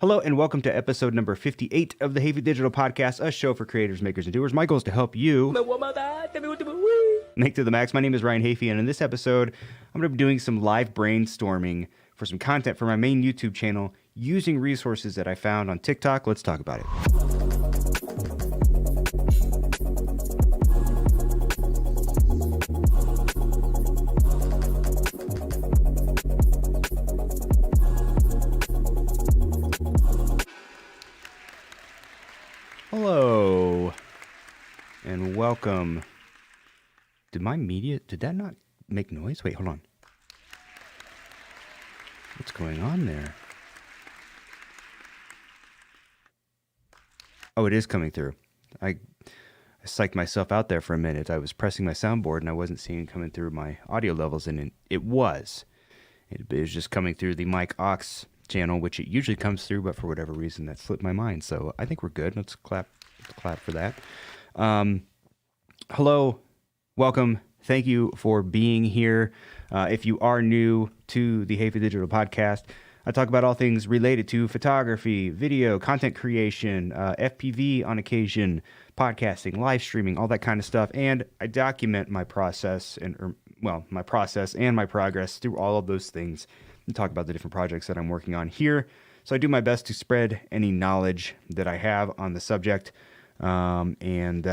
Hello and welcome to episode number 58 of the Hafey Digital Podcast, a show for creators, makers, and doers. My goal is to help you make to the max. My name is Ryan Hafey, and in this episode, I'm going to be doing some live brainstorming for some content for my main YouTube channel using resources that I found on TikTok. Let's talk about it. Hello, and welcome. Did that not make noise? Wait, hold on. What's going on there? Oh, it is coming through. I psyched myself out there for a minute. I was pressing my soundboard and I wasn't seeing it coming through my audio levels, and it was. It was just coming through the mic aux channel, which it usually comes through, but for whatever reason that slipped my mind. So I think we're good. Let's clap for that. Hello, welcome. Thank you for being here. If you are new to the Hafey Digital Podcast, I talk about all things related to photography, video, content creation, FPV on occasion, podcasting, live streaming, all that kind of stuff. And I document my process and my progress through all of those things and talk about the different projects that I'm working on here. So I do my best to spread any knowledge that I have on the subject. And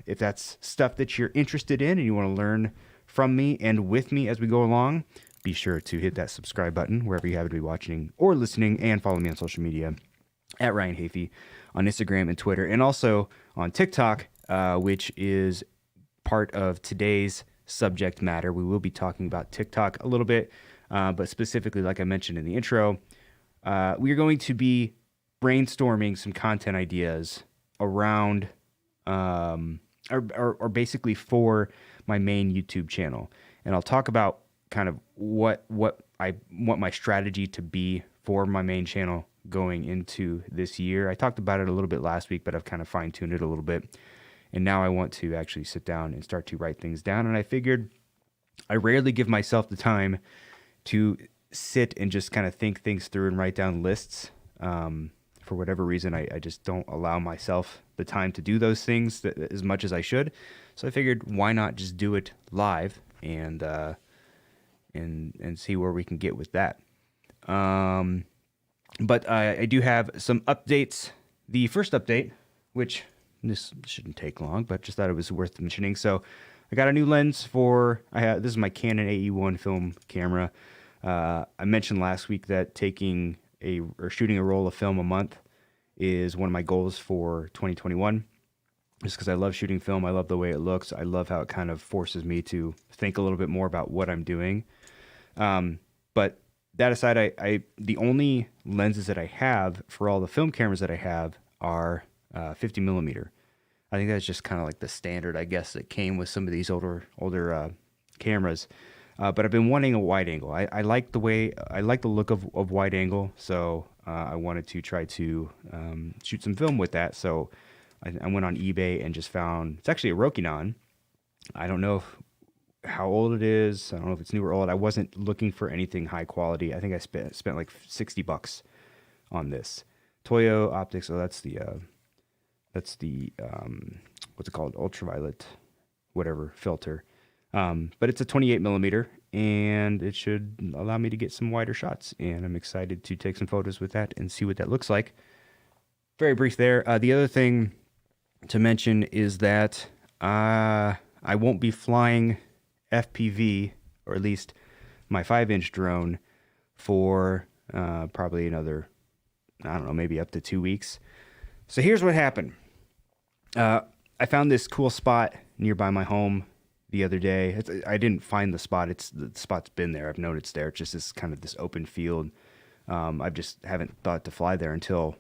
if that's stuff that you're interested in and you want to learn from me and with me as we go along, be sure to hit that subscribe button wherever you happen to be watching or listening, and follow me on social media at Ryan Hafey on Instagram and Twitter, and also on TikTok, which is part of today's subject matter. We will be talking about TikTok a little bit, but specifically, like I mentioned in the intro, we are going to be brainstorming some content ideas around, or basically for my main YouTube channel. And I'll talk about kind of what I want my strategy to be for my main channel going into this year. I talked about it a little bit last week, but I've kind of fine-tuned it a little bit. And now I want to actually sit down and start to write things down. And I figured I rarely give myself the time to sit and just kind of think things through and write down lists. For whatever reason, I just don't allow myself the time to do those things as much as I should. So I figured, why not just do it live and see where we can get with that. But I do have some updates. The first update, which this shouldn't take long, but just thought it was worth mentioning. So I got a new lens this is my Canon AE1 film camera. I mentioned last week that shooting a roll of film a month is one of my goals for 2021. Just because I love shooting film. I love the way it looks. I love how it kind of forces me to think a little bit more about what I'm doing. But that aside, the only lenses that I have for all the film cameras that I have are 50 millimeter. I think that's just kind of like the standard, I guess, that came with some of these older cameras. But I've been wanting a wide angle. I like the look of wide angle, so I wanted to try to shoot some film with that. So I went on eBay and just found, it's actually a Rokinon. I don't know how old it is. I don't know if it's new or old. I wasn't looking for anything high quality. I think I spent like $60 on this. Toyo Optics. So that's the what's it called? Ultraviolet, whatever filter. But it's a 28 millimeter, and it should allow me to get some wider shots. And I'm excited to take some photos with that and see what that looks like. Very brief there. The other thing to mention is that I won't be flying FPV, or at least my 5-inch drone, for probably another, I don't know, maybe up to 2 weeks. So here's what happened. I found this cool spot nearby my home the other day. I didn't find the spot. The spot's been there. I've known it's there. It's just this open field. I just haven't thought to fly there until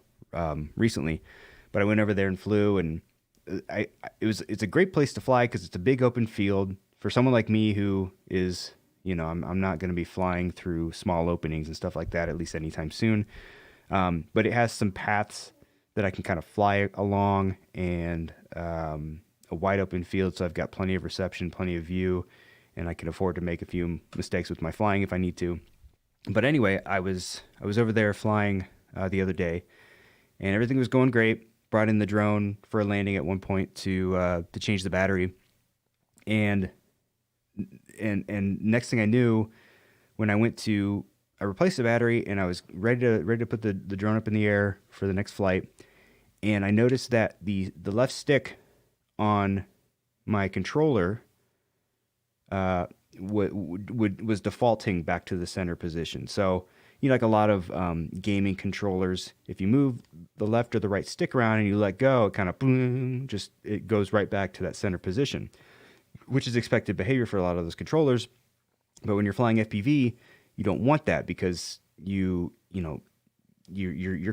recently. But I went over there and flew, and it's a great place to fly because it's a big open field. For someone like me who is, I'm not going to be flying through small openings and stuff like that, at least anytime soon. But it has some paths that I can kind of fly along, and a wide open field, so I've got plenty of reception, plenty of view, and I can afford to make a few mistakes with my flying if I need to. But anyway, I was over there flying the other day, and everything was going great. Brought in the drone for a landing at one point to change the battery, and next thing I knew, when I replaced the battery and I was ready to put the drone up in the air for the next flight, and I noticed that the left stick on my controller was defaulting back to the center position. So, like a lot of gaming controllers, if you move the left or the right stick around and you let go, it kind of boom, it goes right back to that center position, which is expected behavior for a lot of those controllers. But when you're flying FPV, you don't want that because you're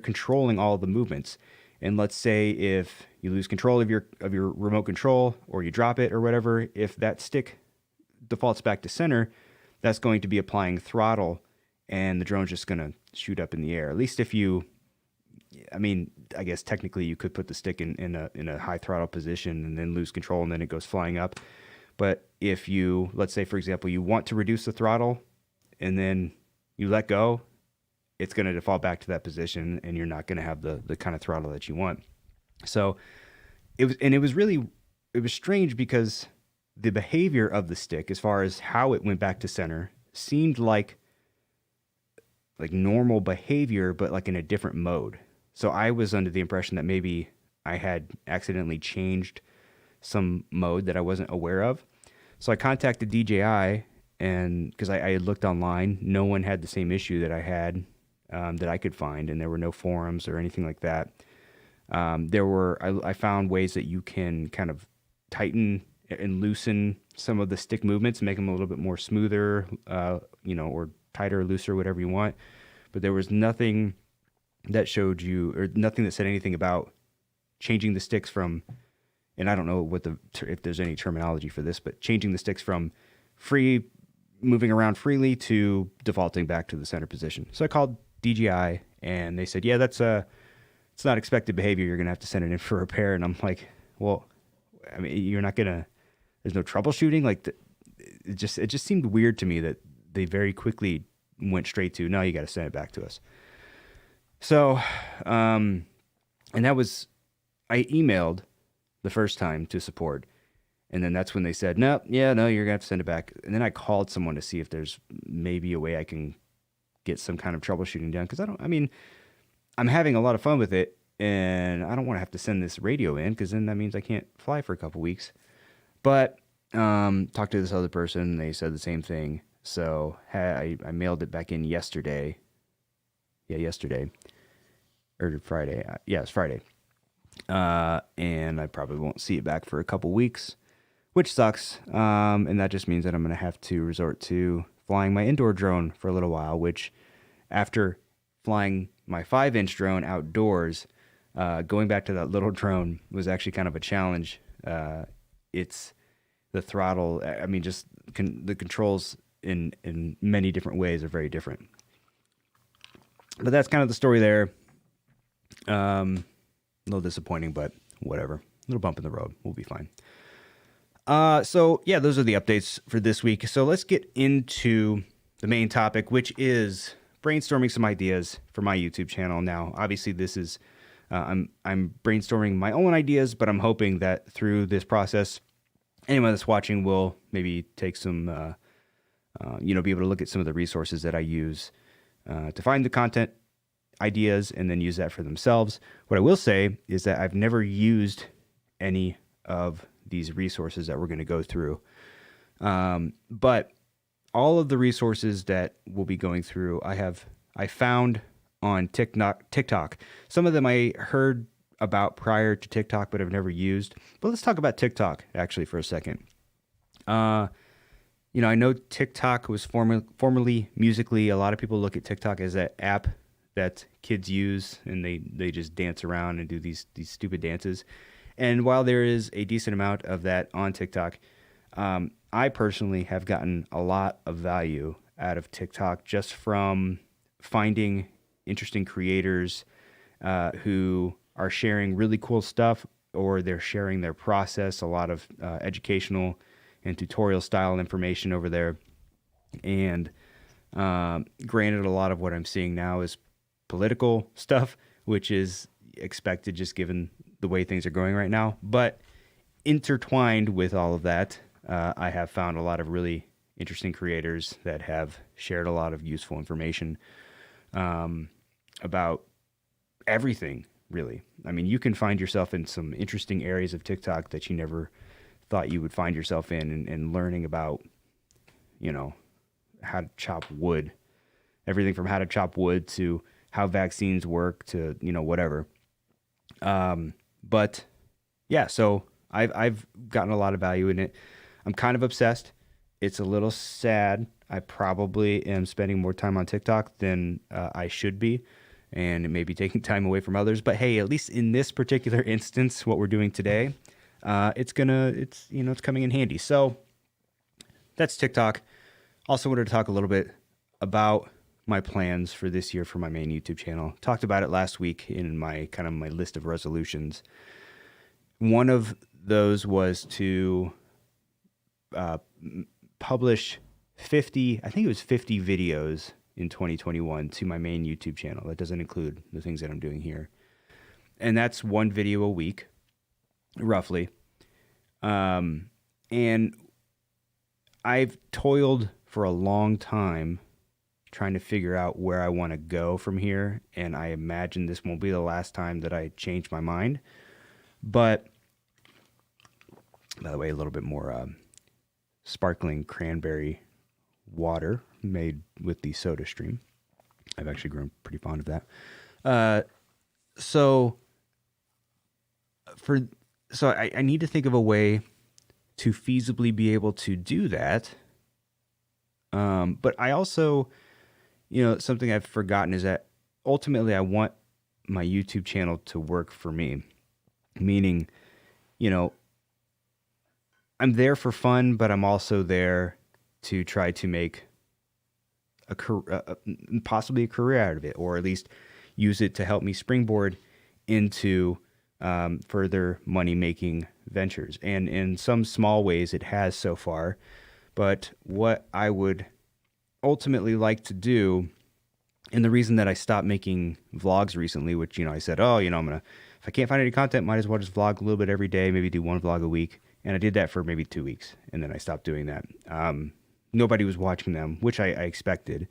controlling all the movements. And let's say if you lose control of your remote control, or you drop it or whatever, if that stick defaults back to center, that's going to be applying throttle, and the drone's just going to shoot up in the air. At least if I guess technically you could put the stick in a high throttle position and then lose control and then it goes flying up. But if you, let's say for example, you want to reduce the throttle and then you let go, it's going to default back to that position and you're not going to have the kind of throttle that you want. So it was strange because the behavior of the stick, as far as how it went back to center, seemed like normal behavior, but like in a different mode. So I was under the impression that maybe I had accidentally changed some mode that I wasn't aware of. So I contacted DJI, and because I had looked online, no one had the same issue that I had, that I could find, and there were no forums or anything like that. I found ways that you can kind of tighten and loosen some of the stick movements, make them a little bit more smoother, or tighter, looser, whatever you want. But there was nothing that showed you, or nothing that said anything about changing the sticks from, and I don't know if there's any terminology for this, but changing the sticks from moving around freely to defaulting back to the center position. So I called DJI, and they said, yeah, it's not expected behavior. You're going to have to send it in for repair. And I'm like, well, I mean, there's no troubleshooting. It just seemed weird to me that they very quickly went straight to, no, you got to send it back to us. So, and that was, I emailed the first time to support, and then that's when they said, no, you're gonna have to send it back. And then I called someone to see if there's maybe a way I can get some kind of troubleshooting done. Cause I'm having a lot of fun with it, and I don't want to have to send this radio in, cause then that means I can't fly for a couple weeks. But, talked to this other person, and they said the same thing. So I mailed it back in yesterday. Yeah, yesterday. Or Friday. Yeah, it's Friday. And I probably won't see it back for a couple weeks, which sucks. And that just means that I'm going to have to resort to flying my indoor drone for a little while, which after flying my 5-inch drone outdoors, going back to that little drone was actually kind of a challenge. It's the throttle. The controls in many different ways are very different. But that's kind of the story there. A little disappointing, but whatever. A little bump in the road. We'll be fine. So yeah, those are the updates for this week. So let's get into the main topic, which is brainstorming some ideas for my YouTube channel. Now, obviously, this is I'm brainstorming my own ideas, but I'm hoping that through this process, anyone that's watching will maybe take some, be able to look at some of the resources that I use to find the content ideas and then use that for themselves. What I will say is that I've never used any of these resources that we're going to go through. But all of the resources that we'll be going through, I found on TikTok. Some of them I heard about prior to TikTok, but I've never used. But let's talk about TikTok actually for a second. I know TikTok was formerly Musical.ly. A lot of people look at TikTok as that app that kids use, and they just dance around and do these stupid dances. And while there is a decent amount of that on TikTok, I personally have gotten a lot of value out of TikTok just from finding interesting creators who are sharing really cool stuff, or they're sharing their process, a lot of educational and tutorial style information over there. And granted, a lot of what I'm seeing now is political stuff, which is expected just given the way things are going right now. But intertwined with all of that, I have found a lot of really interesting creators that have shared a lot of useful information about everything, really. I mean, you can find yourself in some interesting areas of TikTok that you never thought you would find yourself in, and learning about, how to chop wood, everything from how to chop wood to how vaccines work to, whatever. But yeah, so I've gotten a lot of value in it. I'm kind of obsessed. It's a little sad. I probably am spending more time on TikTok than I should be, and it may be taking time away from others. But hey, at least in this particular instance, what we're doing today, it's coming in handy. So that's TikTok. Also wanted to talk a little bit about my plans for this year for my main YouTube channel. Talked about it last week in my list of resolutions. One of those was to publish 50 videos in 2021 to my main YouTube channel. That doesn't include the things that I'm doing here. And that's one video a week, roughly. And I've toiled for a long time trying to figure out where I want to go from here. And I imagine this won't be the last time that I change my mind. But, by the way, a little bit more sparkling cranberry water made with the Soda Stream. I've actually grown pretty fond of that. So I need to think of a way to feasibly be able to do that. But I also, something I've forgotten is that ultimately I want my YouTube channel to work for me. Meaning, I'm there for fun, but I'm also there to try to make possibly a career out of it, or at least use it to help me springboard into further money-making ventures. And in some small ways it has so far. But what I would ultimately like to do, and the reason that I stopped making vlogs recently, which, I said, if I can't find any content, might as well just vlog a little bit every day, maybe do one vlog a week. And I did that for maybe 2 weeks, and then I stopped doing that. Nobody was watching them, which I expected.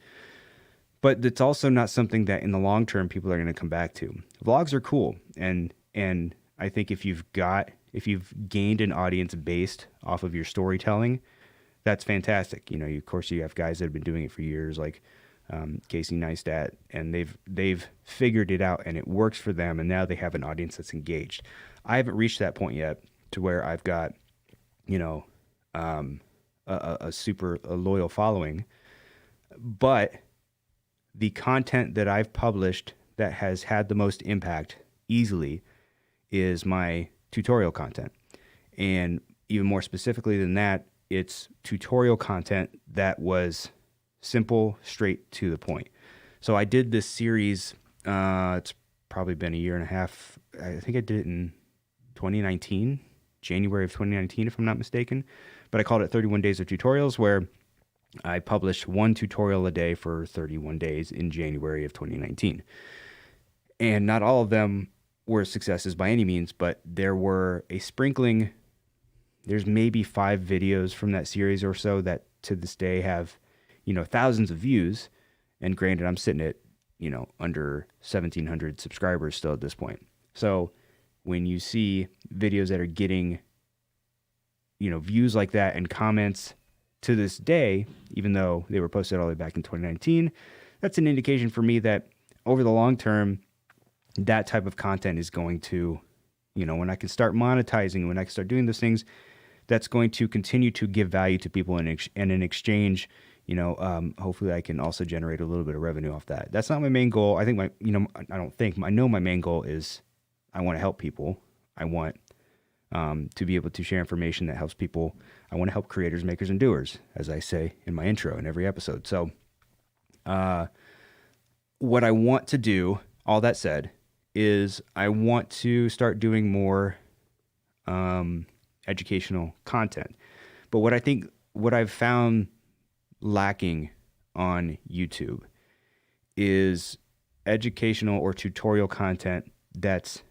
But it's also not something that in the long term people are going to come back to. Vlogs are cool, and I think if you've gained an audience based off of your storytelling, that's fantastic. Of course, you have guys that have been doing it for years, like Casey Neistat, and they've figured it out, and it works for them, and now they have an audience that's engaged. I haven't reached that point yet to where I've got, a super loyal following, but the content that I've published that has had the most impact easily is my tutorial content. And even more specifically than that, it's tutorial content that was simple, straight to the point. So I did this series, it's probably been a year and a half. I think I did it in 2019, January of 2019, if I'm not mistaken. But I called it 31 Days of Tutorials, where I published one tutorial a day for 31 days in January of 2019. And not all of them were successes by any means, but there were a sprinkling. There's maybe 5 videos from that series or so that to this day have, thousands of views. And granted, I'm sitting at, under 1,700 subscribers still at this point. So when you see videos that are getting, views like that and comments to this day, even though they were posted all the way back in 2019, that's an indication for me that over the long term, that type of content is going to, when I can start monetizing, when I can start doing those things, that's going to continue to give value to people, and in exchange, hopefully I can also generate a little bit of revenue off that. That's not my main goal. I think I know my main goal is I want to help people. I want to be able to share information that helps people. I want to help creators, makers, and doers, as I say in my intro in every episode. So what I want to do, all that said, is I want to start doing more educational content. But what I've found lacking on YouTube is educational or tutorial content that's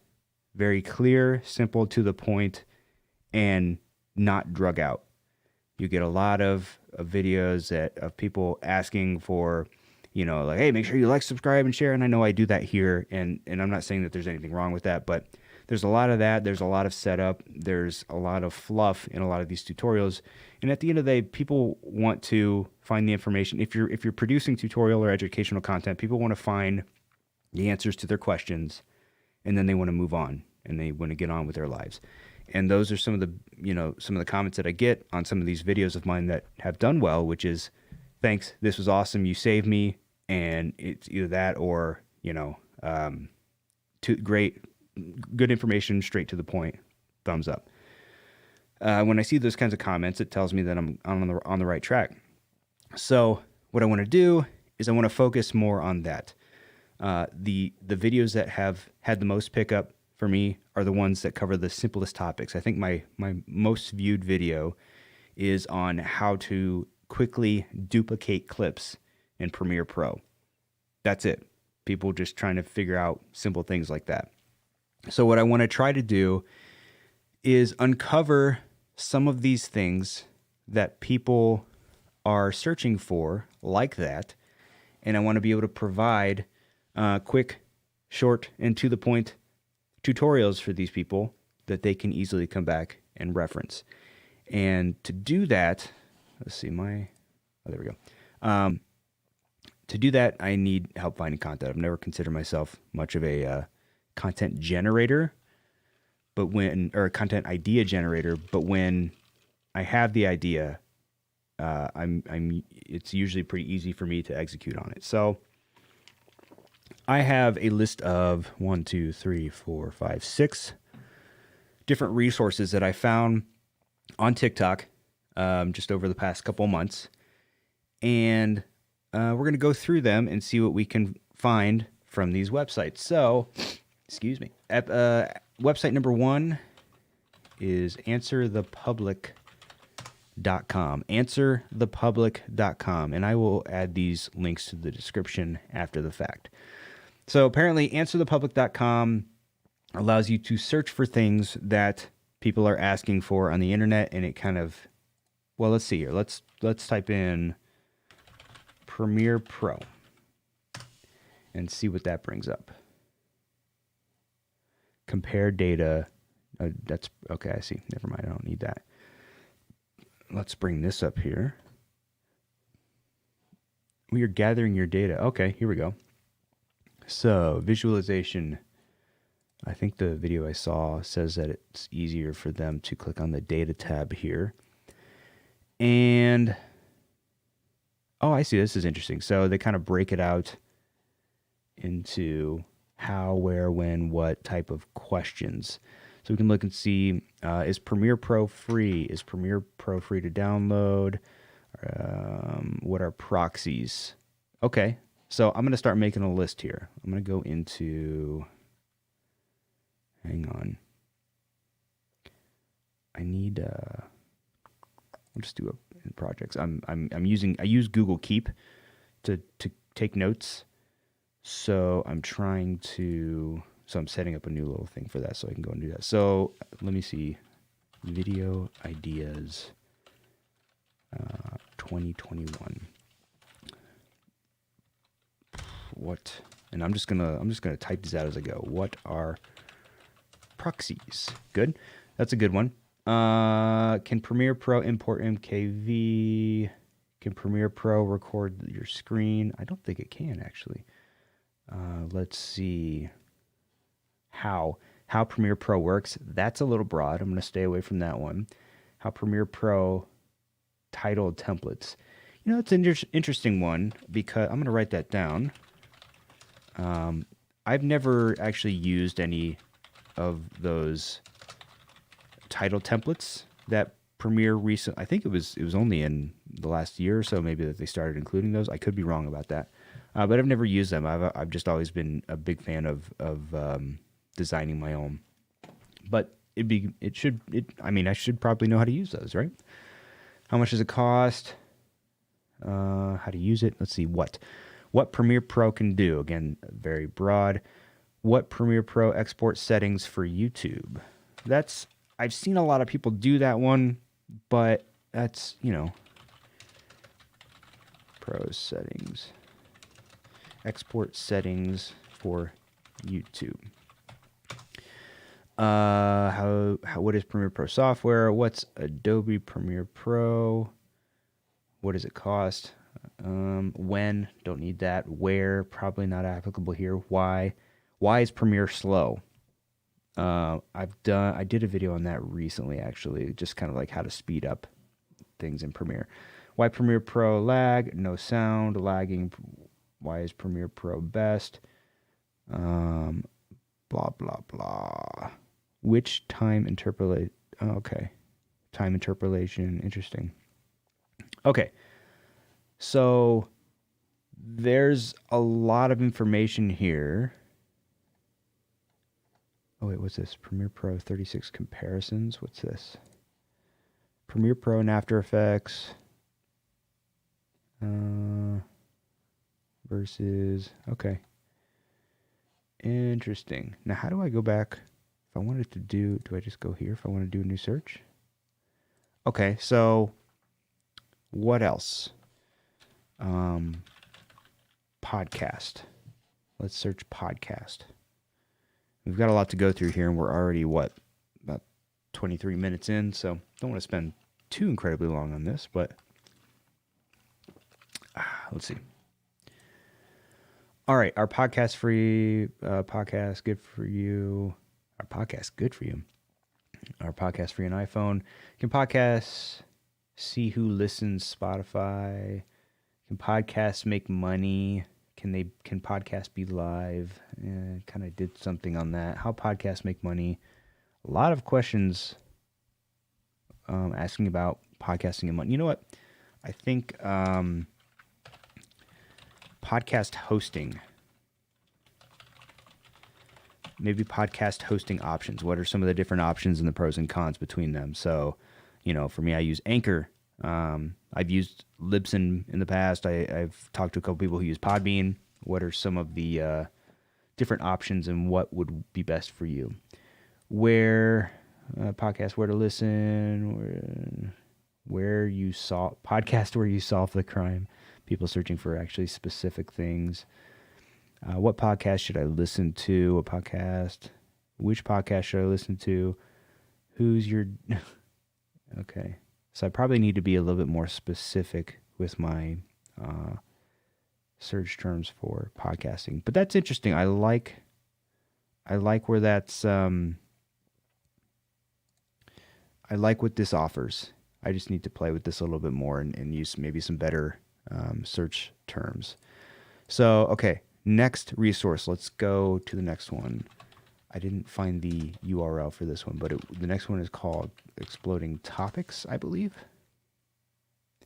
very clear, simple, to the point, and not drug out. You get a lot of videos of people asking for, like, hey, make sure you like, subscribe, and share. And I know I do that here, and I'm not saying that there's anything wrong with that, but there's a lot of that. There's a lot of setup. There's a lot of fluff in a lot of these tutorials. And at the end of the day, people want to find the information. If you're producing tutorial or educational content, people want to find the answers to their questions, and then they want to move on and they want to get on with their lives. And those are some of the comments that I get on some of these videos of mine that have done well, which is, thanks, this was awesome, you saved me. And it's either that or, great, good information, straight to the point, thumbs up. When I see those kinds of comments, it tells me that I'm on the right track. So what I want to do is I want to focus more on that. The videos that have had the most pickup for me are the ones that cover the simplest topics. I think my most viewed video is on how to quickly duplicate clips in Premiere Pro. That's it. People just trying to figure out simple things like that. So what I want to try to do is uncover some of these things that people are searching for like that. And I want to be able to provide quick, short, and to the point tutorials for these people that they can easily come back and reference. And to do that, let's see, there we go. To do that, I need help finding content. I've never considered myself much of a content generator, or a content idea generator. But when I have the idea, it's usually pretty easy for me to execute on it. So I have a list of 6 different resources that I found on TikTok just over the past couple months. And we're going to go through them and see what we can find from these websites. So, excuse me. Website number 1 is answerthepublic.com. Answerthepublic.com. And I will add these links to the description after the fact. So apparently answerthepublic.com allows you to search for things that people are asking for on the internet, and it kind of, well, let's see here. Let's type in Premiere Pro and see what that brings up. Compare data. That's okay. I see. Never mind. I don't need that. Let's bring this up here. We are gathering your data. Okay, here we go. So visualization. I think the video I saw says that it's easier for them to click on the data tab here. And oh, I see. This is interesting. So they kind of break it out into how, where, when, what type of questions. So we can look and see, is Premiere Pro free? Is Premiere Pro free to download? What are proxies? Okay. So I'm going to start making a list here. I'm going to go into, hang on. I need, I'll just do in projects. I use Google Keep to take notes. So I'm setting up a new little thing for that so I can go and do that. So let me see, video ideas, 2021. What? And I'm just gonna type these out as I go. What are proxies? Good. That's a good one. Can Premiere Pro import MKV? Can Premiere Pro record your screen? I don't think it can, actually. Let's see. How Premiere Pro works. That's a little broad. I'm going to stay away from that one. How Premiere Pro titled templates. It's an interesting one because I'm going to write that down. I've never actually used any of those title templates that Premiere I think it was only in the last year or so maybe that they started including those. I could be wrong about that, but I've never used them. I've just always been a big fan of designing my own. But I should probably know how to use those, right? How much does it cost? How to use it? Let's see. What What Premiere Pro can do. Again, very broad. What Premiere Pro export settings for YouTube. I've seen a lot of people do that one, but that's, Pro settings. Export settings for YouTube. What is Premiere Pro software? What's Adobe Premiere Pro? What does it cost? When? Don't need that. Where? Probably not applicable here. Why? Why is Premiere slow? I did a video on that recently, actually, just kind of like how to speed up things in Premiere. Why Premiere Pro lag? No sound, lagging. Why is Premiere Pro best? Blah, blah, blah. Which time interpolate? Oh, okay. Time interpolation. Interesting. Okay. So there's a lot of information here. Oh, wait, what's this? Premiere Pro 36 comparisons. What's this? Premiere Pro and After Effects. Versus, okay. Interesting. Now, how do I go back? If I wanted to do I just go here if I want to do a new search? Okay, so what else? Podcast. Let's search podcast. We've got a lot to go through here, and we're already, about 23 minutes in, so don't want to spend too incredibly long on this, but let's see. All right, our podcast free, podcast good for you. Our podcast good for you. Our podcast free on iPhone. You can podcast, see who listens, Spotify. Can podcasts make money? Can podcasts be live? Kind of did something on that. How podcasts make money? A lot of questions asking about podcasting and money. You know what? I think podcast hosting. Maybe podcast hosting options. What are some of the different options and the pros and cons between them? So, for me, I use Anchor. I've used Libsyn in the past. I've talked to a couple people who use Podbean. What are some of the different options and what would be best for you? Where to listen? Where you solve the crime. People searching for actually specific things. What podcast should I listen to? Which podcast should I listen to? Who's your... Okay. So I probably need to be a little bit more specific with my search terms for podcasting. But that's interesting. I like where that's... I like what this offers. I just need to play with this a little bit more and use maybe some better search terms. So, okay. Next resource. Let's go to the next one. I didn't find the URL for this one, but the next one is called Exploding Topics, I believe.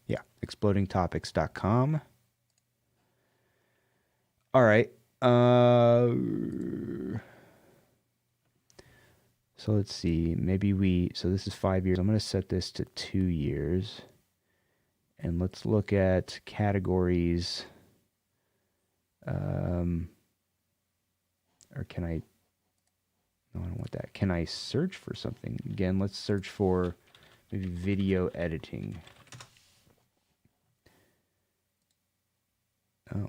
Yeah, explodingtopics.com. All right. So let's see. So this is 5 years. I'm going to set this to 2 years. And let's look at categories. Or can I... No, I don't want that. Can I search for something? Again, let's search for maybe video editing. Oh,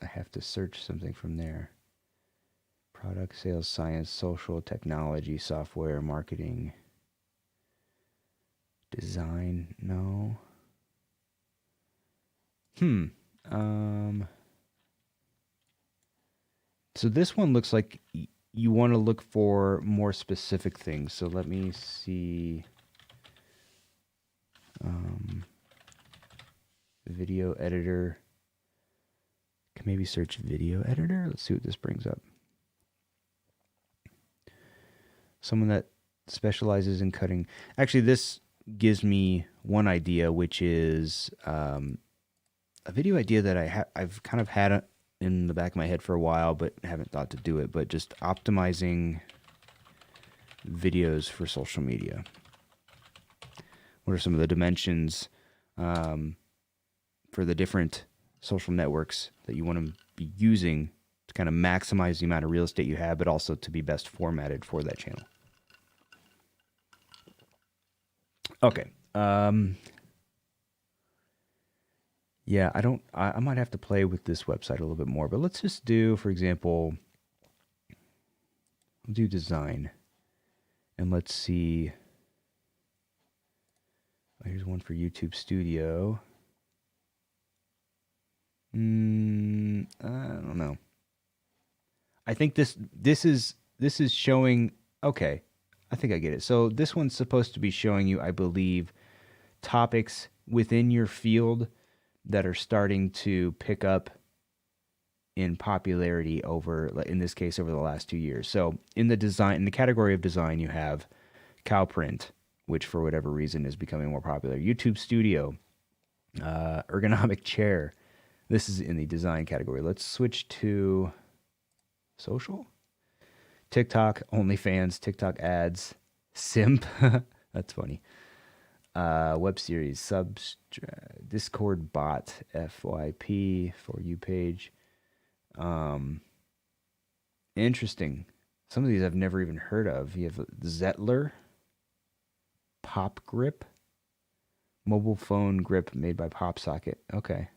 I have to search something from there. Product, sales, science, social, technology, software, marketing, design, no. So this one looks like you want to look for more specific things. So let me see. Video editor. Can maybe search video editor. Let's see what this brings up. Someone that specializes in cutting. Actually, this gives me one idea, which is a video idea that I've kind of had in the back of my head for a while, but haven't thought to do it. But just optimizing videos for social media. What are some of the dimensions for the different social networks that you want to be using to kind of maximize the amount of real estate you have, but also to be best formatted for that channel. Okay. Yeah, I might have to play with this website a little bit more, but let's just do, for example, we'll do design. And let's see. Oh, here's one for YouTube Studio. I don't know. I think this is showing. Okay, I think I get it. So this one's supposed to be showing you, I believe, topics within your field that are starting to pick up in popularity over, in this case, over the last 2 years. So in the category of design, you have cow print, which for whatever reason is becoming more popular. YouTube Studio, ergonomic chair. This is in the design category. Let's switch to social. TikTok, OnlyFans, TikTok ads, simp. That's funny. Web series, Discord bot, FYP, For You page. Interesting. Some of these I've never even heard of. You have Zettler, Pop Grip, mobile phone grip made by PopSocket. Okay.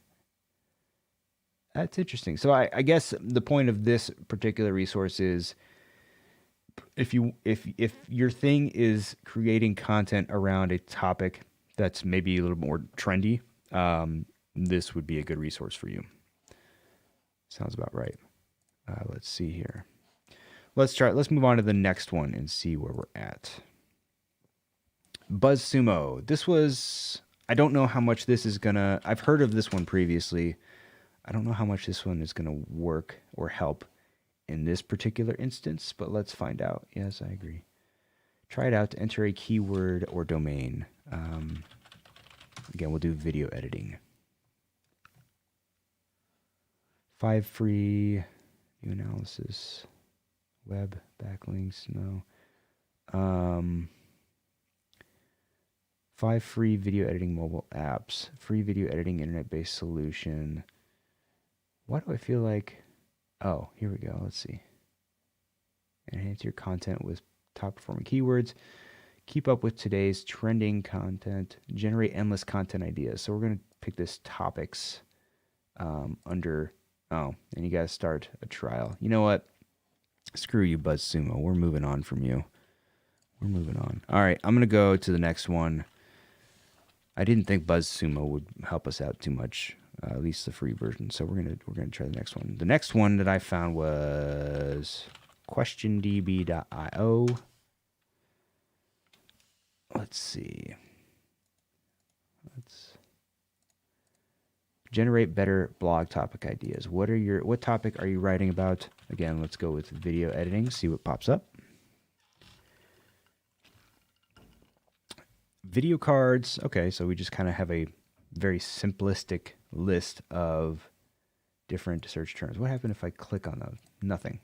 That's interesting. So I guess the point of this particular resource is if your thing is creating content around a topic that's maybe a little more trendy, this would be a good resource for you. Sounds about right. Let's see here. Let's move on to the next one and see where we're at. BuzzSumo. This was, I don't know how much this is gonna, I've heard of this one previously. I don't know how much this one is gonna work or help in this particular instance, but let's find out. Yes, I agree. Try it out to enter a keyword or domain. Again, we'll do video editing. 5 free view analysis, web backlinks, no. 5 free video editing mobile apps, free video editing internet-based solution. Why do I feel like, oh, here we go. Let's see. Enhance your content with top performing keywords. Keep up with today's trending content. Generate endless content ideas. So we're going to pick this topics under, and you guys start a trial. You know what? Screw you, BuzzSumo. We're moving on from you. We're moving on. All right, I'm going to go to the next one. I didn't think BuzzSumo would help us out too much. At least the free version. So we're gonna try the next one. The next one that I found was questiondb.io. Let's see. Let's generate better blog topic ideas. What topic are you writing about? Again, let's go with video editing. See what pops up. Video cards. Okay, so we just kind of have a very simplistic list of different search terms. What happened if I click on those? Nothing.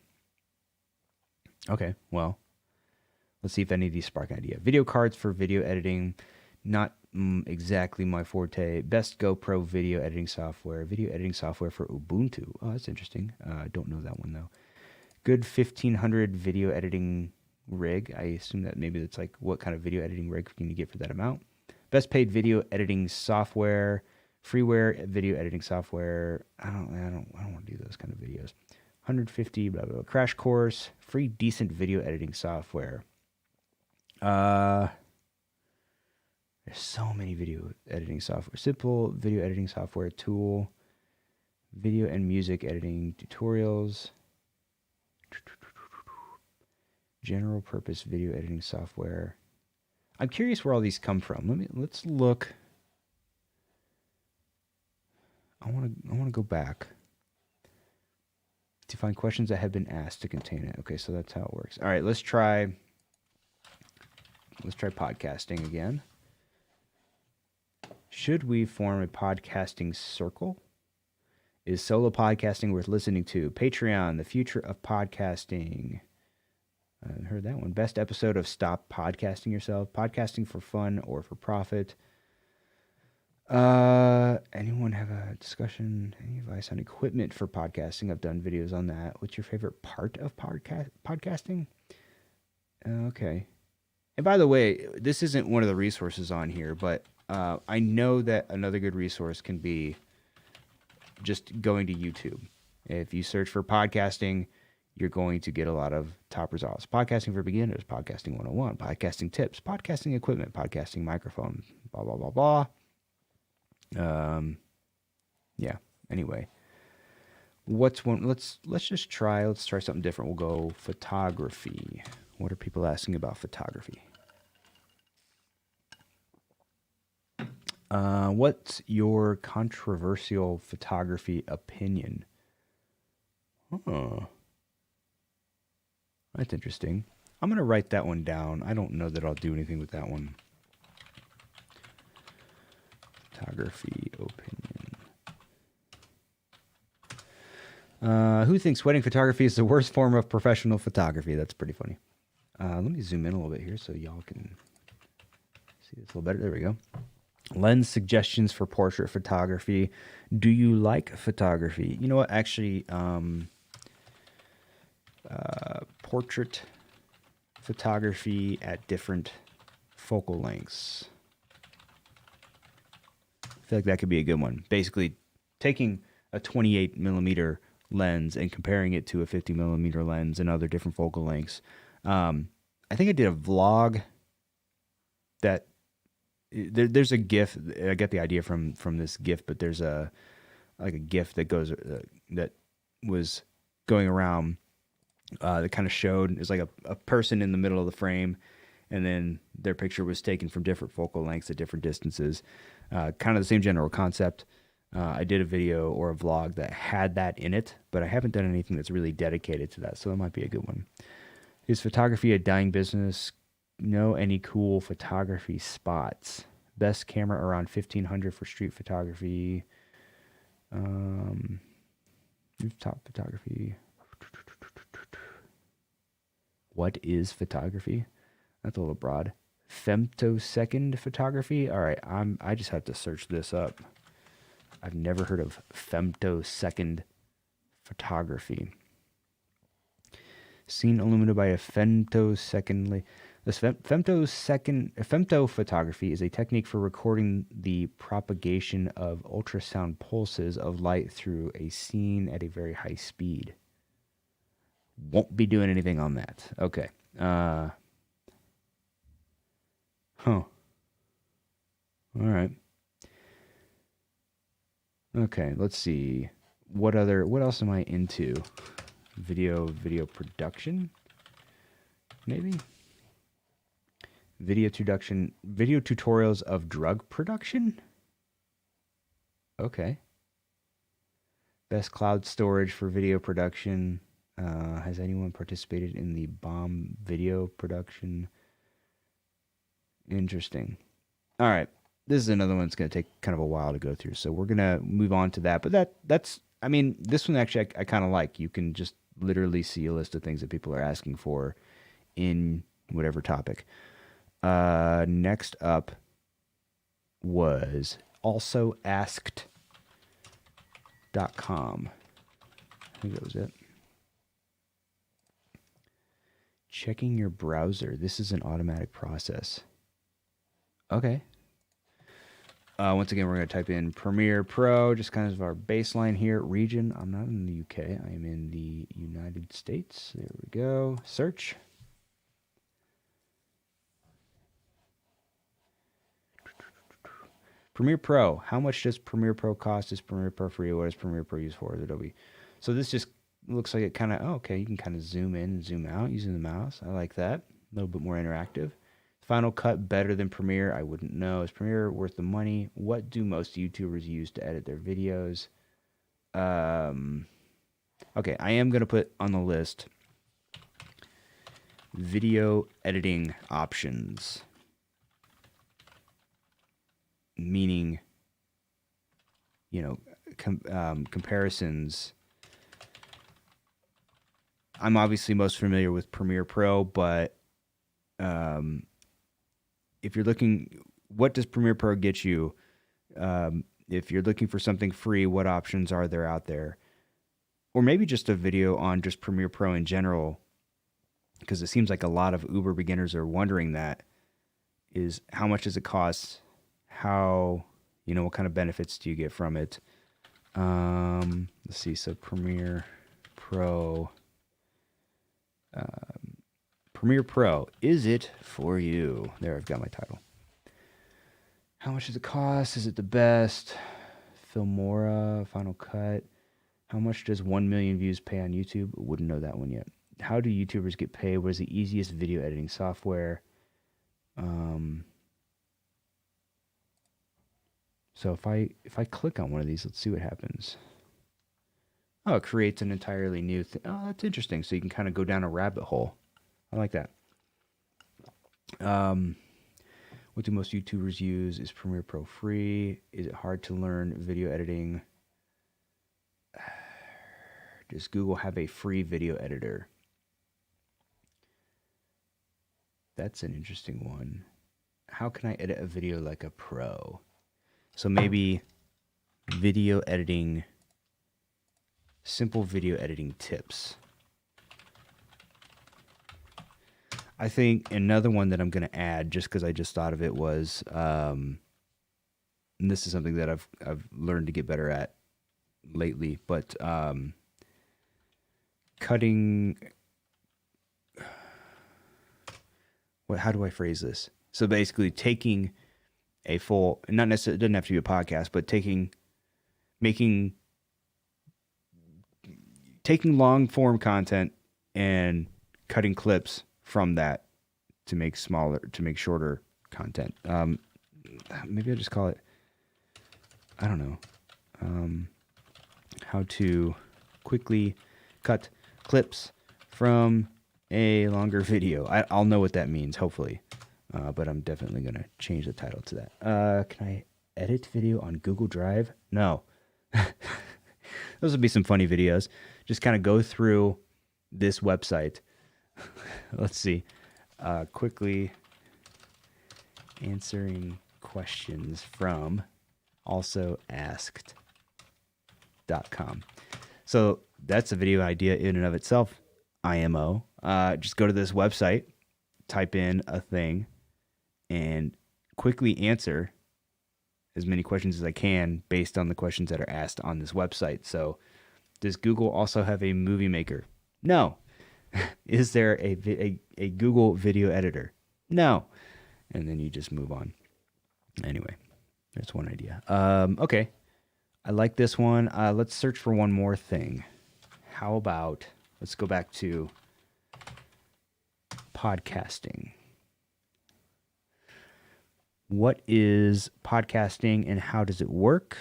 Okay, well, let's see if any of these spark an idea. Video cards for video editing, not exactly my forte. Best GoPro video editing software. Video editing software for Ubuntu. Oh, that's interesting. I don't know that one, though. Good 1500 video editing rig. I assume that maybe that's like what kind of video editing rig can you get for that amount. Best paid video editing software, freeware video editing software. I don't want to do those kind of videos. 150 blah blah blah. Crash course, free decent video editing software. There's so many video editing software. Simple video editing software tool, video and music editing tutorials. General purpose video editing software. I'm curious where all these come from. Let's look. I want to go back to find questions that have been asked to contain it. Okay, so that's how it works. All right, let's try podcasting again. Should we form a podcasting circle? Is solo podcasting worth listening to? Patreon, the future of podcasting. I heard that one. Best episode of Stop Podcasting Yourself. Podcasting for fun or for profit. Anyone have a discussion? Any advice on equipment for podcasting? I've done videos on that. What's your favorite part of podcasting? Okay. And by the way, this isn't one of the resources on here, but I know that another good resource can be just going to YouTube. If you search for podcasting, you're going to get a lot of top results. Podcasting for beginners, podcasting 101, podcasting tips, podcasting equipment, podcasting microphone, blah, blah, blah, blah. Yeah. Anyway, what's one? Let's just try. Let's try something different. We'll go photography. What are people asking about photography? What's your controversial photography opinion? Oh, that's interesting. I'm gonna write that one down. I don't know that I'll do anything with that one. Photography opinion. Who thinks wedding photography is the worst form of professional photography? That's pretty funny. Let me zoom in a little bit here so y'all can see this a little better. There we go. Lens suggestions for portrait photography. Do you like photography? You know what? Actually, portrait photography at different focal lengths. I feel like that could be a good one. Basically, taking a 28 millimeter lens and comparing it to a 50 millimeter lens and other different focal lengths. I think I did a vlog that there's a GIF. I get the idea from this GIF, but there's a GIF that goes that was going around that kind of showed it's like a person in the middle of the frame, and then their picture was taken from different focal lengths at different distances. Kind of the same general concept. I did a video or a vlog that had that in it, but I haven't done anything that's really dedicated to that, so that might be a good one. Is photography a dying business? Know any cool photography spots? Best camera around $1,500 for street photography. Rooftop photography. What is photography? That's a little broad. Femtosecond photography. All right, I just have to search this up. I've never heard of femtosecond photography. Scene illuminated by a femtosecond. This femto photography is a technique for recording the propagation of ultrasound pulses of light through a scene at a very high speed. Won't be doing anything on that. Okay. All right. Okay, let's see. What else am I into? Video production? Maybe? Video tutorials of drug production? Okay. Best cloud storage for video production. Has anyone participated in the bomb video production? Interesting. All right. This is another one that's going to take kind of a while to go through, so we're going to move on to that. But that's I mean, this one actually I kind of like. You can just literally see a list of things that people are asking for in whatever topic. Next up was also asked.com. I think that was it. Checking your browser. This is an automatic process. Okay. Once again, we're going to type in Premiere Pro, just kind of our baseline here. Region. I'm not in the UK. I am in the United States. There we go. Search. Premiere Pro. How much does Premiere Pro cost? Is Premiere Pro free? What is Premiere Pro used for? Is Adobe? So this just looks like it kind of, okay, you can kind of zoom in and zoom out using the mouse. I like that. A little bit more interactive. Final Cut better than Premiere? I wouldn't know. Is Premiere worth the money? What do most YouTubers use to edit their videos? Okay, I am going to put on the list video editing options. Meaning, comparisons. I'm obviously most familiar with Premiere Pro, but if you're looking, what does Premiere Pro get you? If you're looking for something free, what options are there out there? Or maybe just a video on just Premiere Pro in general, because it seems like a lot of Uber beginners are wondering that, is how much does it cost? How, what kind of benefits do you get from it? Let's see. So Premiere Pro, is it for you? There, I've got my title. How much does it cost? Is it the best? Filmora, Final Cut. How much does 1 million views pay on YouTube? Wouldn't know that one yet. How do YouTubers get paid? What is the easiest video editing software? So if I click on one of these, let's see what happens. Oh, it creates an entirely new thing. Oh, that's interesting. So you can kind of go down a rabbit hole. I like that. What do most YouTubers use? Is Premiere Pro free? Is it hard to learn video editing? Does Google have a free video editor? That's an interesting one. How can I edit a video like a pro? So maybe video editing, simple video editing tips. I think another one that I'm going to add, just because I just thought of it, was, and this is something that I've learned to get better at lately, but cutting. How do I phrase this? So basically, taking a full, not necessarily, it doesn't have to be a podcast, but taking long form content and cutting clips from that to make shorter content. Maybe I'll just call it, I don't know, how to quickly cut clips from a longer video. I'll know what that means, hopefully. But I'm definitely going to change the title to that. Can I edit video on Google Drive? No. Those would be some funny videos. Just kind of go through this website. Let's see. Quickly answering questions from also asked.com. So that's a video idea in and of itself. IMO. Just go to this website, type in a thing, and quickly answer as many questions as I can based on the questions that are asked on this website. So, does Google also have a movie maker? No. Is there a Google video editor? No. And then you just move on. Anyway, that's one idea. Okay. I like this one. Let's search for one more thing. How about, let's go back to podcasting. What is podcasting and how does it work?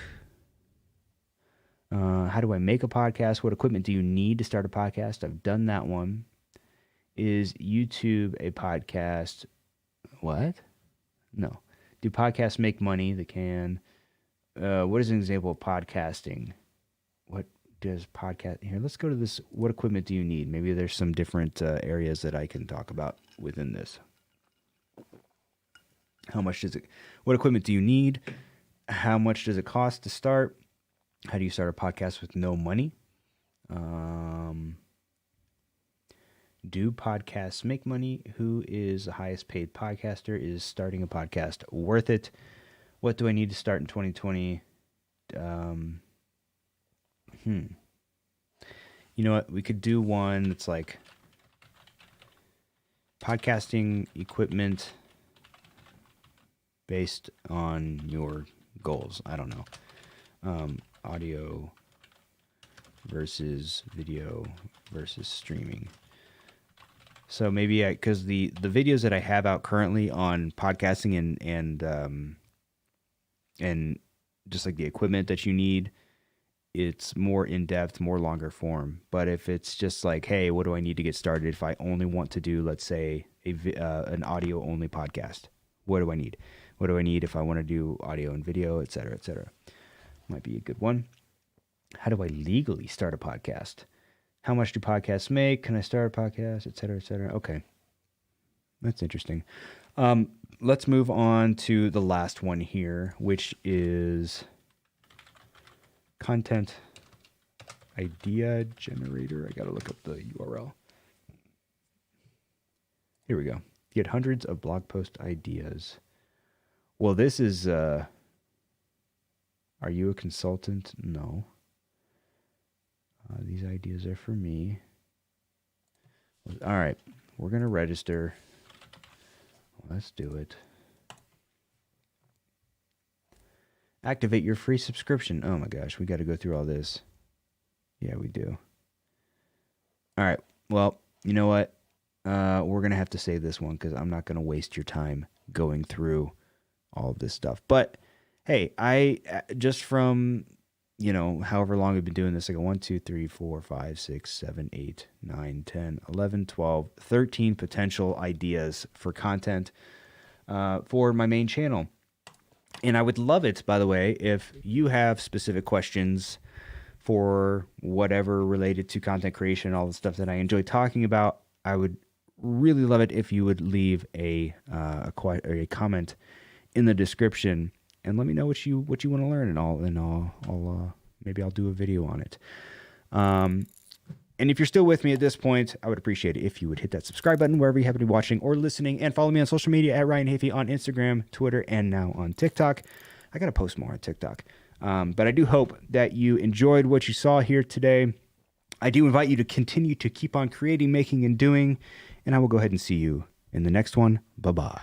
How do I make a podcast? What equipment do you need to start a podcast? I've done that one. Is YouTube a podcast? What? No. Do podcasts make money? They can. What is an example of podcasting? What does podcast... Here, let's go to this. What equipment do you need? Maybe there's some different areas that I can talk about within this. How much does it... What equipment do you need? How much does it cost to start? How do you start a podcast with no money? Do podcasts make money? Who is the highest paid podcaster? Is starting a podcast worth it? What do I need to start in 2020? You know what? We could do one that's like podcasting equipment based on your goals. I don't know. Audio versus video versus streaming. So maybe because the videos that I have out currently on podcasting and just like the equipment that you need, it's more in depth, more longer form. But if it's just like, hey, what do I need to get started? If I only want to do, let's say, an audio only podcast, what do I need? What do I need if I want to do audio and video, et cetera, et cetera? Might be a good one. How do I legally start a podcast? How much do podcasts make? Can I start a podcast, et cetera, et cetera? Okay. That's interesting. Let's move on to the last one here, which is content idea generator. I got to look up the URL. Here we go. Get hundreds of blog post ideas. Well, this is, are you a consultant? No. These ideas are for me. All right. We're going to register. Let's do it. Activate your free subscription. Oh my gosh, we got to go through all this. Yeah, we do. All right. Well, you know what? We're going to have to save this one because I'm not going to waste your time going through all of this stuff. But hey, I just from, however long we've been doing this, I go 1, 2, 3, 4, 5, 6, 7, 8, 9, 10, 11, 12, 13 potential ideas for content for my main channel. And I would love it, by the way, if you have specific questions for whatever related to content creation, all the stuff that I enjoy talking about. I would really love it if you would leave a comment in the description and let me know what you want to learn, and I'll maybe I'll do a video on it. And if you're still with me at this point, I would appreciate it if you would hit that subscribe button wherever you happen to be watching or listening, and follow me on social media at Ryan Hafey on Instagram, Twitter, and now on TikTok. I got to post more on TikTok. But I do hope that you enjoyed what you saw here today. I do invite you to continue to keep on creating, making, and doing, and I will go ahead and see you in the next one. Bye-bye.